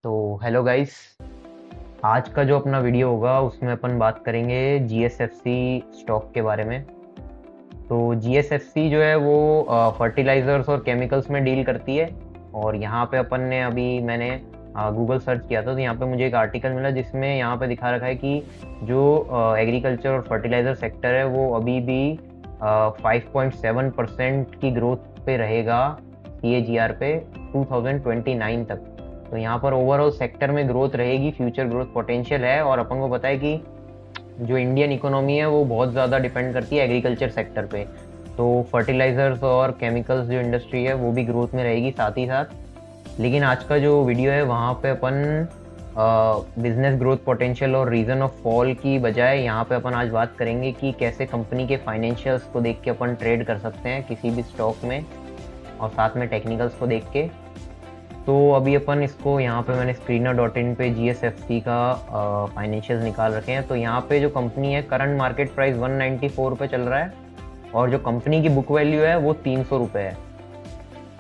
तो hello guys. आज का जो अपना वीडियो होगा उसमें अपन बात करेंगे जीएसएफसी स्टॉक के बारे में। तो जीएसएफसी जो है वो फर्टिलाइजर्स और केमिकल्स में डील करती है। और यहाँ पे अपन ने मैंने गूगल सर्च किया था, तो यहाँ पे मुझे एक आर्टिकल मिला जिसमें यहाँ पे दिखा रखा है कि जो एग्रीकल्चर और फर्टिलाइजर सेक्टर है वो अभी भी 5.7% की ग्रोथ पे रहेगा, CAGR पे 2029 तक। तो यहाँ पर ओवरऑल सेक्टर में ग्रोथ रहेगी, फ्यूचर ग्रोथ पोटेंशियल है। और अपन को पता है कि जो इंडियन इकोनॉमी है वो बहुत ज़्यादा डिपेंड करती है एग्रीकल्चर सेक्टर पे। तो फर्टिलाइजर्स और केमिकल्स जो इंडस्ट्री है वो भी ग्रोथ में रहेगी साथ ही साथ। लेकिन आज का जो वीडियो है वहाँ पे अपन बिजनेस ग्रोथ पोटेंशियल और रीज़न ऑफ फॉल की बजाय यहाँ पे अपन आज बात करेंगे कि कैसे कंपनी के फाइनेंशियल्स को देख के अपन ट्रेड कर सकते हैं किसी भी स्टॉक में, और साथ में टेक्निकल्स को देख के। तो अभी अपन इसको यहाँ पे मैंने screener.in पे GSFC का फाइनेंशियल्स निकाल रखे हैं। तो यहाँ पे जो कंपनी है करंट मार्केट प्राइस 194 पे चल रहा है, और जो कंपनी की बुक वैल्यू है वो 300 रुपये है।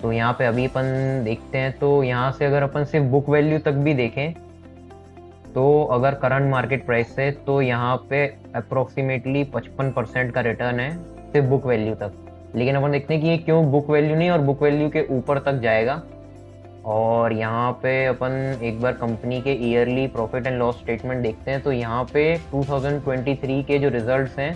तो यहाँ पे अभी अपन देखते हैं, तो यहाँ से अगर अपन सिर्फ बुक वैल्यू तक भी देखें तो अगर करंट मार्केट प्राइस से, तो यहाँ पे अप्रोक्सीमेटली 55% का रिटर्न है सिर्फ बुक वैल्यू तक। लेकिन अपन देखते हैं कि ये क्यों बुक वैल्यू नहीं और बुक वैल्यू के ऊपर तक जाएगा। और यहाँ पे अपन एक बार कंपनी के yearly profit and loss statement देखते हैं। तो यहाँ पे 2023 के जो रिजल्ट्स हैं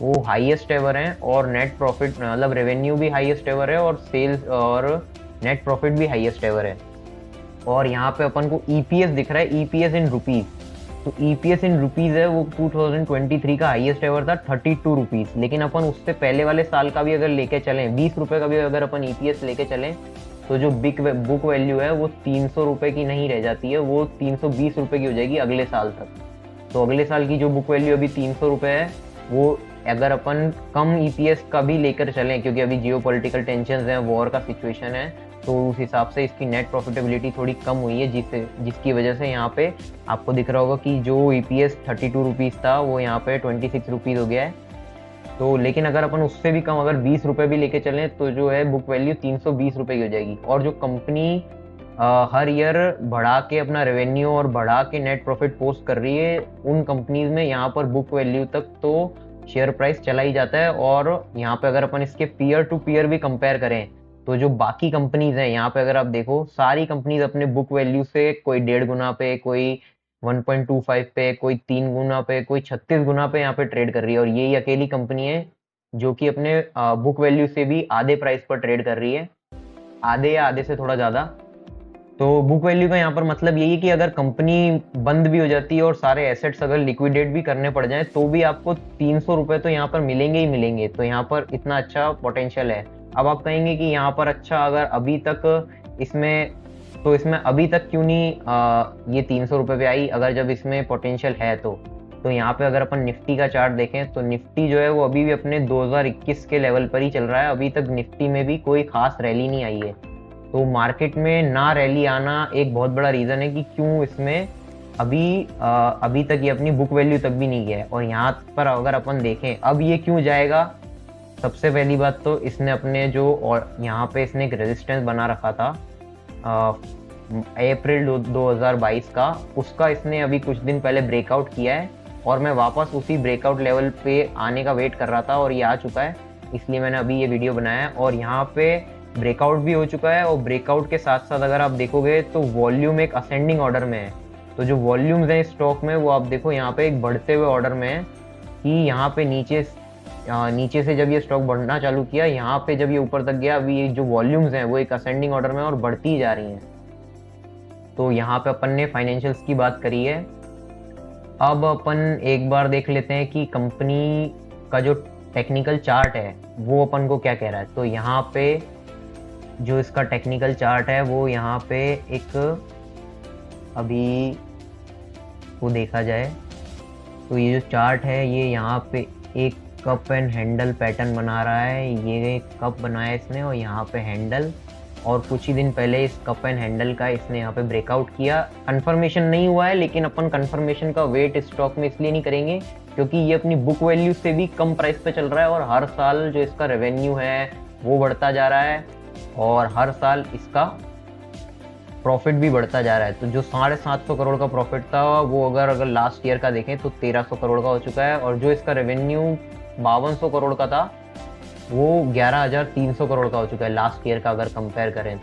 वो हाईएस्ट एवर हैं, और नेट प्रॉफिट मतलब रेवेन्यू भी हाईएस्ट एवर है, और सेल्स और नेट प्रॉफिट भी हाईएस्ट एवर है। और यहाँ पे अपन को ईपीएस दिख रहा है, ईपीएस इन रुपीज। तो ईपीएस इन रुपीज है वो 2023 का हाईएस्ट एवर था 32 रुपीज। लेकिन अपन उससे पहले वाले साल का भी अगर लेके चलें, 20 रुपये का भी अगर अपन ईपीएस लेके चलें, तो जो बिग बुक वैल्यू है वो 300 रुपये की नहीं रह जाती है, वो 320 रुपये की हो जाएगी अगले साल तक। तो अगले साल की जो बुक वैल्यू अभी 300 रुपये है, वो अगर अपन कम ईपीएस का भी लेकर चलें, क्योंकि अभी जियो पॉलिटिकल टेंशन है, वॉर का सिचुएशन है, तो उस हिसाब से इसकी नेट प्रॉफिटेबिलिटी थोड़ी कम हुई है, जिसकी वजह से यहाँ पे आपको दिख रहा होगा कि जो ईपीएस 32 रुपीज़ था वो यहाँ पे 26 रुपीज़ हो गया है। तो लेकिन अगर अपन उससे भी कम अगर 20 रुपये भी लेके चलें, तो जो है बुक वैल्यू 320 रुपये की हो जाएगी। और जो कंपनी हर ईयर बढ़ा के अपना रेवेन्यू और बढ़ा के नेट प्रॉफिट पोस्ट कर रही है, उन कंपनीज में यहाँ पर बुक वैल्यू तक तो शेयर प्राइस चला ही जाता है। और यहाँ पे अगर अपन इसके पीयर टू पीयर भी कंपेयर करें, तो जो बाकी कंपनीज हैं यहाँ पे अगर आप देखो, सारी कंपनीज अपने बुक वैल्यू से कोई 1.5 गुना पे, कोई 1.25 पे, कोई 3 गुना पे, कोई 36 गुना पे यहाँ पे ट्रेड कर रही है। और यही अकेली कंपनी है जो कि अपने बुक वैल्यू से भी आधे प्राइस पर ट्रेड कर रही है, आधे या आधे से थोड़ा ज़्यादा। तो बुक वैल्यू का यहाँ पर मतलब यही है कि अगर कंपनी बंद भी हो जाती है और सारे एसेट्स अगर लिक्विडेट भी करने पड़ जाएं, तो भी आपको 300 रुपये तो यहाँ पर मिलेंगे ही मिलेंगे। तो यहाँ पर इतना अच्छा पोटेंशियल है। अब आप कहेंगे कि यहाँ पर अच्छा, अगर अभी तक इसमें, तो इसमें अभी तक क्यों नहीं ये 300 रुपये पे आई, अगर जब इसमें पोटेंशियल है तो यहाँ पे अगर अपन निफ्टी का चार्ट देखें, तो निफ्टी जो है वो अभी भी अपने 2021 के लेवल पर ही चल रहा है। अभी तक निफ्टी में भी कोई खास रैली नहीं आई है। तो मार्केट में ना रैली आना एक बहुत बड़ा रीज़न है कि क्यों इसमें अभी तक ये अपनी बुक वैल्यू तक भी नहीं गया है। और यहाँ पर अगर अपन देखें अब ये क्यों जाएगा, सबसे पहली बात तो इसने अपने जो, और यहाँ पे इसने एक रेजिस्टेंस बना रखा था अप्रैल 2022 का, उसका इसने अभी कुछ दिन पहले ब्रेकआउट किया है। और मैं वापस उसी ब्रेकआउट लेवल पे आने का वेट कर रहा था, और ये आ चुका है, इसलिए मैंने अभी ये वीडियो बनाया है। और यहाँ पे ब्रेकआउट भी हो चुका है, और ब्रेकआउट के साथ साथ अगर आप देखोगे तो वॉल्यूम एक असेंडिंग ऑर्डर में है। तो जो वॉल्यूम्स हैं स्टॉक में, वो आप देखो यहाँ पे एक बढ़ते हुए ऑर्डर में है, कि यहाँ पे नीचे से जब ये स्टॉक बढ़ना चालू किया, यहाँ पे जब ये ऊपर तक गया, अभी ये जो वॉल्यूम्स हैं वो एक असेंडिंग ऑर्डर में और बढ़ती जा रही हैं। तो यहाँ पे अपन ने फाइनेंशियल्स की बात करी है। अब अपन एक बार देख लेते हैं कि कंपनी का जो टेक्निकल चार्ट है वो अपन को क्या कह रहा है। तो यहाँ पे जो इसका टेक्निकल चार्ट है वो यहाँ पे एक, अभी वो देखा जाए तो ये जो चार्ट है ये यहाँ पे एक कप एंड हैंडल पैटर्न बना रहा है। ये कप बनाया इसने और यहाँ पे हैंडल, और कुछ ही दिन पहले इस कप एंड हैंडल का इसने यहाँ पे ब्रेकआउट किया। कंफर्मेशन नहीं हुआ है, लेकिन अपन कंफर्मेशन का वेट स्टॉक में इसलिए नहीं करेंगे क्योंकि ये अपनी बुक वैल्यू से भी कम प्राइस पे चल रहा है, और हर साल जो इसका रेवेन्यू है वो बढ़ता जा रहा है, और हर साल इसका प्रॉफिट भी बढ़ता जा रहा है। तो जो 750 करोड़ का प्रॉफिट था वो अगर लास्ट ईयर का देखें तो 1300 करोड़ का हो चुका है, और जो इसका रेवेन्यू 5200 करोड़ का था वो 11300 करोड़ का हो चुका है लास्ट ईयर का अगर कंपेयर करें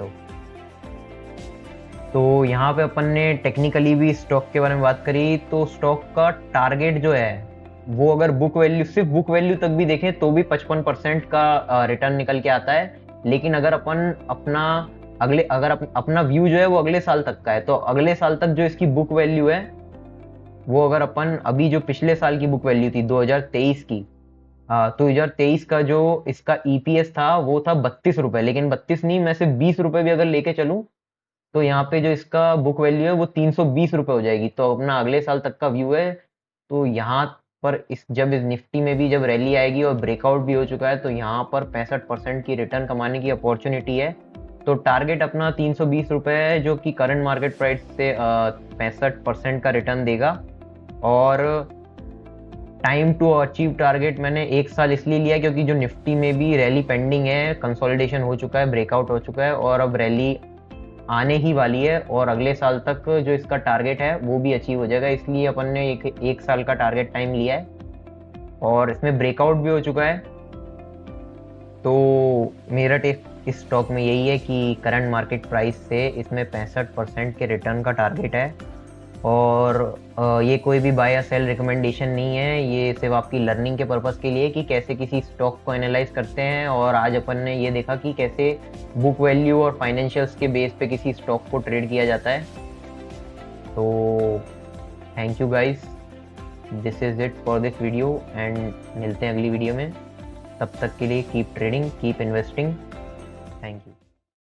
तो यहाँ पे अपन ने टेक्निकली भी स्टॉक के बारे में बात करी। तो स्टॉक का टारगेट जो है वो अगर बुक वैल्यू, सिर्फ बुक वैल्यू तक भी देखें तो भी 55% का रिटर्न निकल के आता है। लेकिन अगर अपन अपना व्यू जो है वो अगले साल तक का है, तो अगले साल तक जो इसकी बुक वैल्यू है वो अगर अपन अभी जो पिछले साल की बुक वैल्यू थी 2023 की, 2023 का जो इसका ईपीएस था वो था 32 रुपए, लेकिन 32 नहीं, मैं सिर्फ 20 रुपए भी अगर लेके चलूं तो यहाँ पे जो इसका बुक वैल्यू है वो 320 रुपए हो जाएगी। तो अपना अगले साल तक का व्यू है। तो यहाँ पर जब इस निफ्टी में भी जब रैली आएगी और ब्रेकआउट भी हो चुका है तो यहाँ पर 65% की रिटर्न कमाने की अपॉर्चुनिटी है। तो टारगेट अपना 320 रुपए है, जो कि करंट मार्केट प्राइस से 65% का रिटर्न देगा। और टाइम टू अचीव टारगेट मैंने 1 साल इसलिए लिया क्योंकि जो निफ्टी में भी रैली पेंडिंग है, कंसोलिडेशन हो चुका है, ब्रेकआउट हो चुका है और अब रैली आने ही वाली है, और अगले साल तक जो इसका टारगेट है वो भी अचीव हो जाएगा। इसलिए अपन ने एक साल का टारगेट टाइम लिया है और इसमें ब्रेकआउट भी हो चुका है। तो मेरा टेक इस स्टॉक में यही है कि करंट मार्केट प्राइस से इसमें 65% के रिटर्न का टारगेट है। और ये कोई भी बाय या सेल रिकमेंडेशन नहीं है, ये सिर्फ आपकी लर्निंग के पर्पस के लिए कि कैसे किसी स्टॉक को एनालाइज करते हैं। और आज अपन ने ये देखा कि कैसे बुक वैल्यू और फाइनेंशियल्स के बेस पे किसी स्टॉक को ट्रेड किया जाता है। तो thank you guys, this is it for this video and मिलते हैं अगली वीडियो में। तब तक के लिए keep trading, keep investing. Thank you.